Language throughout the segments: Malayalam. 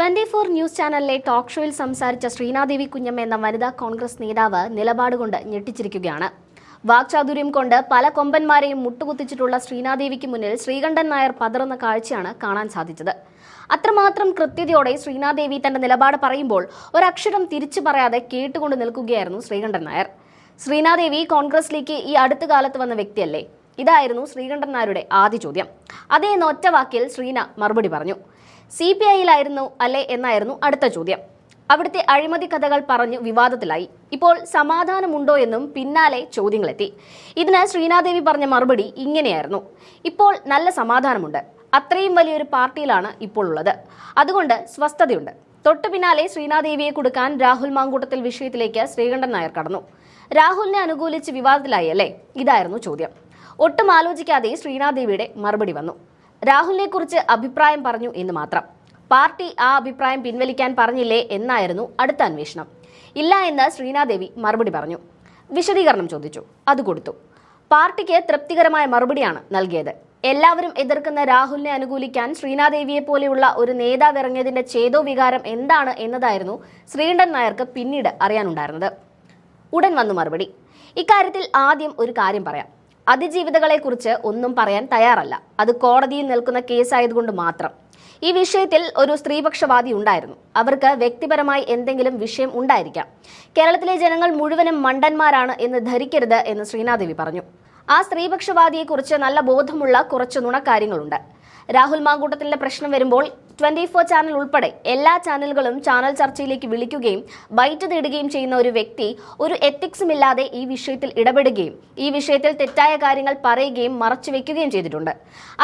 24 ന്യൂസ് ചാനലിലെ ടോക്ക് ഷോയിൽ സംസാരിച്ച ശ്രീനാദേവി കുഞ്ഞമ്മ എന്ന വനിതാ കോൺഗ്രസ് നേതാവ് നിലപാടുകൊണ്ട് ഞെട്ടിച്ചിരിക്കുകയാണ്. വാക്ചാതുര്യം കൊണ്ട് പല കൊമ്പന്മാരെയും മുട്ടുകുത്തിച്ചിട്ടുള്ള ശ്രീനാദേവിക്ക് മുന്നിൽ ശ്രീകണ്ഠൻ നായർ പതറുന്ന കാഴ്ചയാണ് കാണാൻ സാധിച്ചത്. അത്രമാത്രം കൃത്യതയോടെ ശ്രീനാദേവി തന്റെ നിലപാട് പറയുമ്പോൾ ഒരക്ഷരം തിരിച്ചു പറയാതെ കേട്ടുകൊണ്ട് നിൽക്കുകയായിരുന്നു ശ്രീകണ്ഠൻ നായർ. ശ്രീനാദേവി കോൺഗ്രസിലേക്ക് ഈ അടുത്ത കാലത്ത് വന്ന വ്യക്തിയല്ലേ? ഇതായിരുന്നു ശ്രീകണ്ഠൻ നായരുടെ ആദ്യ ചോദ്യം. അതേ എന്ന ഒറ്റ വാക്കിൽ ശ്രീന മറുപടി പറഞ്ഞു. CPIയിലായിരുന്നു അല്ലേ എന്നായിരുന്നു അടുത്ത ചോദ്യം. അവിടുത്തെ അഴിമതി കഥകൾ പറഞ്ഞു വിവാദത്തിലായി. ഇപ്പോൾ സമാധാനമുണ്ടോ എന്നും പിന്നാലെ ചോദ്യങ്ങളെത്തി. ഇതിന് ശ്രീനാദേവി പറഞ്ഞ മറുപടി ഇങ്ങനെയായിരുന്നു: ഇപ്പോൾ നല്ല സമാധാനമുണ്ട്, അത്രയും വലിയൊരു പാർട്ടിയിലാണ് ഇപ്പോൾ ഉള്ളത്, അതുകൊണ്ട് സ്വസ്ഥതയുണ്ട്. തൊട്ടു പിന്നാലെ ശ്രീനാദേവിയെ കൊടുക്കാൻ രാഹുൽ മാങ്കൂട്ടത്തിൽ വിഷയത്തിലേക്ക് ശ്രീകണ്ഠൻ നായർ കടന്നു. രാഹുലിനെ അനുകൂലിച്ച് വിവാദത്തിലായി അല്ലേ? ഇതായിരുന്നു ചോദ്യം. ഒട്ടും ആലോചിക്കാതെ ശ്രീനാദേവിയുടെ മറുപടി വന്നു. രാഹുലിനെ കുറിച്ച് അഭിപ്രായം പറഞ്ഞു എന്ന് മാത്രം. പാർട്ടി ആ അഭിപ്രായം പിൻവലിക്കാൻ പറഞ്ഞില്ലേ എന്നായിരുന്നു അടുത്ത അന്വേഷണം. ഇല്ല എന്ന് ശ്രീനാദേവി മറുപടി പറഞ്ഞു. വിശദീകരണം ചോദിച്ചു, അത് കൊടുത്തു. പാർട്ടിക്ക് തൃപ്തികരമായ മറുപടിയാണ് നൽകിയത്. എല്ലാവരും എതിർക്കുന്ന രാഹുലിനെ അനുകൂലിക്കാൻ ശ്രീനാദേവിയെ പോലെയുള്ള ഒരു നേതാവ് ഇറങ്ങിയതിന്റെ ചേതോവികാരം എന്താണ് എന്നതായിരുന്നു ശ്രീകണ്ഠൻ നായർക്ക് പിന്നീട് അറിയാനുണ്ടായിരുന്നത്. ഉടൻ വന്നു മറുപടി. ഇക്കാര്യത്തിൽ ആദ്യം ഒരു കാര്യം പറയാം. അതിജീവിതകളെക്കുറിച്ച് ഒന്നും പറയാൻ തയ്യാറല്ല. അത് കോടതിയിൽ നിൽക്കുന്ന കേസായതുകൊണ്ട് മാത്രം. ഈ വിഷയത്തിൽ ഒരു സ്ത്രീപക്ഷവാദി ഉണ്ടായിരുന്നു. അവർക്ക് വ്യക്തിപരമായി എന്തെങ്കിലും വിഷയം ഉണ്ടായിരിക്കാം. കേരളത്തിലെ ജനങ്ങൾ മുഴുവനും മണ്ടന്മാരാണ് എന്ന് ധരിക്കരുത് എന്ന് ശ്രീനാദേവി പറഞ്ഞു. ആ സ്ത്രീപക്ഷവാദിയെക്കുറിച്ച് നല്ല ബോധമുള്ള കുറച്ച് നുണക്കാര്യങ്ങളുണ്ട്. രാഹുൽ മാങ്കൂട്ടത്തിന്റെ പ്രശ്നം വരുമ്പോൾ 24 ചാനൽ ഉൾപ്പെടെ എല്ലാ ചാനലുകളും ചാനൽ ചർച്ചയിലേക്ക് വിളിക്കുകയും ബൈറ്റ് തേടുകയും ചെയ്യുന്ന ഒരു വ്യക്തി ഒരു എത്തിക്സും ഇല്ലാതെ ഈ വിഷയത്തിൽ ഇടപെടുകയും ഈ വിഷയത്തിൽ തെറ്റായ കാര്യങ്ങൾ പറയുകയും മറച്ചുവെക്കുകയും ചെയ്തിട്ടുണ്ട്.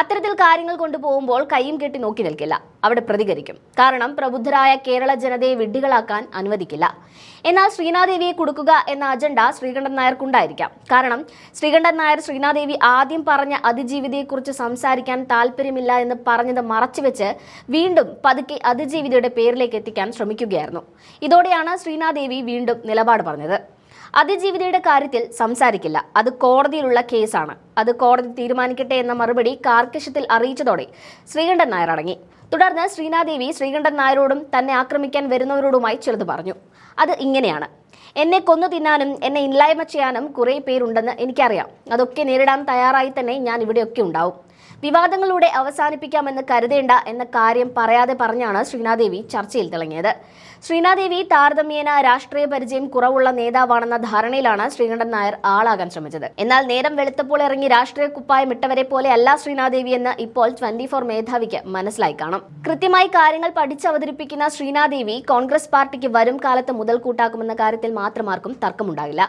അത്തരത്തിൽ കാര്യങ്ങൾ കൊണ്ടുപോകുമ്പോൾ കൈയും കെട്ടി നോക്കി നിൽക്കില്ല, അവിടെ പ്രതികരിക്കും. കാരണം പ്രബുദ്ധരായ കേരള ജനതയെ വിഡ്ഢികളാക്കാൻ അനുവദിക്കില്ല. എന്നാൽ ശ്രീനാദേവിയെ കൊടുക്കുക എന്ന അജണ്ട ശ്രീകണ്ഠൻ നായർക്കുണ്ടായിരിക്കാം. കാരണം ശ്രീകണ്ഠൻ നായർ ശ്രീനാദേവി ആദ്യം പറഞ്ഞ അതിജീവിതയെക്കുറിച്ച് സംസാരിക്കാൻ താല്പര്യമില്ല എന്ന് പറഞ്ഞത് മറച്ചുവെച്ച് വീണ്ടും പതുക്കെ അതിജീവിതയുടെ പേരിലേക്ക് എത്തിക്കാൻ ശ്രമിക്കുകയായിരുന്നു. ഇതോടെയാണ് ശ്രീനാദേവി വീണ്ടും നിലപാട് പറഞ്ഞത്. അതിജീവിതയുടെ കാര്യത്തിൽ സംസാരിക്കില്ല, അത് കോടതിയിലുള്ള കേസാണ്, അത് കോടതി തീരുമാനിക്കട്ടെ എന്ന മറുപടി കാർക്കശ്യത്തിൽ അറിയിച്ചതോടെ ശ്രീകണ്ഠൻ നായർ അടങ്ങി. തുടർന്ന് ശ്രീനാദേവി ശ്രീകണ്ഠൻ നായരോടും തന്നെ ആക്രമിക്കാൻ വരുന്നവരോടുമായി ചിലത് പറഞ്ഞു. അത് ഇങ്ങനെയാണ്: എന്നെ കൊന്നു തിന്നാനും എന്നെ ഇല്ലായ്മ ചെയ്യാനും കുറേ പേരുണ്ടെന്ന് എനിക്കറിയാം. അതൊക്കെ നേരിടാൻ തയ്യാറായി തന്നെ ഞാൻ ഇവിടെയൊക്കെ ഉണ്ടാവും. വിവാദങ്ങളിലൂടെ അവസാനിപ്പിക്കാമെന്ന് കരുതേണ്ട എന്ന കാര്യം പറയാതെ പറഞ്ഞാണ് ശ്രീനാദേവി ചർച്ചയിൽ തിളങ്ങിയത്. ശ്രീനാദേവി താരതമ്യേന രാഷ്ട്രീയ പരിചയം കുറവുള്ള നേതാവാണെന്ന ധാരണയിലാണ് ശ്രീകണ്ഠൻ നായർ ആളാകാൻ ശ്രമിച്ചത്. എന്നാൽ നേരം വെളുത്തപ്പോൾ ഇറങ്ങി രാഷ്ട്രീയ കുപ്പായം ഇട്ടവരെ പോലെ അല്ല ശ്രീനാദേവി എന്ന് ഇപ്പോൾ 24 മേധാവിക്ക് മനസ്സിലായി കാണും. കൃത്യമായി കാര്യങ്ങൾ പഠിച്ചവതരിപ്പിക്കുന്ന ശ്രീനാദേവി കോൺഗ്രസ് പാർട്ടിക്ക് വരും കാലത്ത് മുതൽക്കൂട്ടാക്കുമെന്ന കാര്യത്തിൽ മാത്രമാർക്കും തർക്കമുണ്ടാകില്ല.